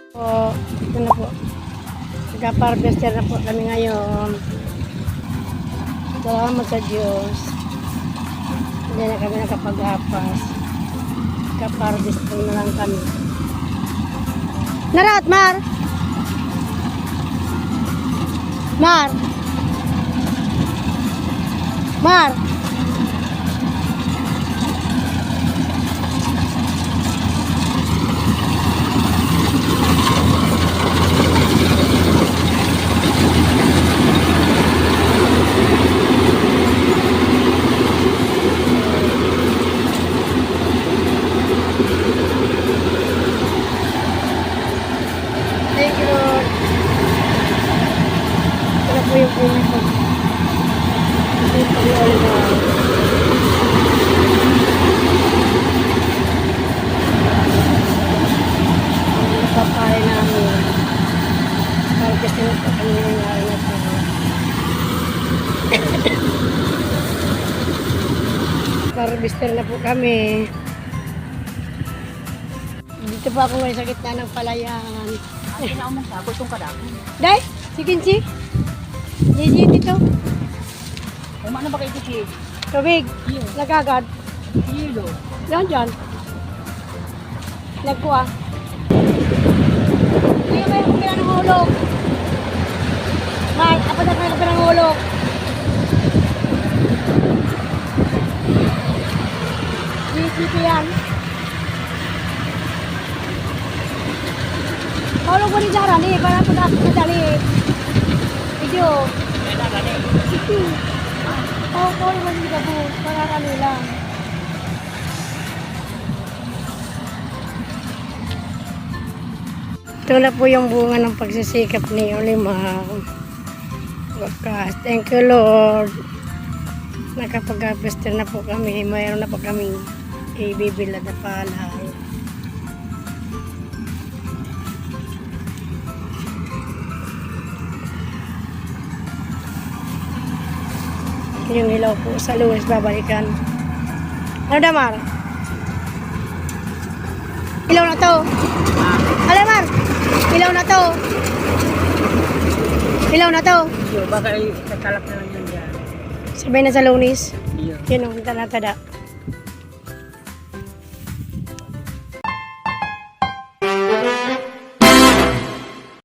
Po, ito na po. Nagka-harvester na po kami ngayon. Salamat sa Diyos. Hindi na kami nakapag-hapas. Nagka-harvester na lang kami. Narat, Mar! Mar! Mar! Thank you, Lord. Ito na po yung punit ko. Ito yung pag-iol na. Ang napapay namin. Harvesting na po kami ng araw na po. Harvester na po kami. Dito po ako ngayon sa gitna ng palayan. Ay, naumang sa ako itong kadako. Day, si Kinsi. Gigi dito. Ay, ano ba kayo ito? Tubig. Iyo. Nagagad. Hilo. Yan dyan. Nagkuha. Hindi ba yung kumira ng hulog? Mark, apat na kayo kumira ng hulog. Dito yan. Hulog mo rin dyan, eh. Para po natin madali. Video. Kaya na gani. Sige. Hulog mo rin dito. Para ano lang. Ito na po yung bunga ng pagsisikap ni Olimang. Wakas. Thank you, Lord. Nakapag-harvester na po kami. Mayroon na po kaming ibibilad na palay. Yung ilaw po sa luwes babalikan. Ano Damar? Ilaw na to. Alamar! Ilaw na to. Ilaw na to. Iyo, baka ay kakalap na lang yan dyan. Sabay na sa lunis. Iyo. Yun ang tanatada.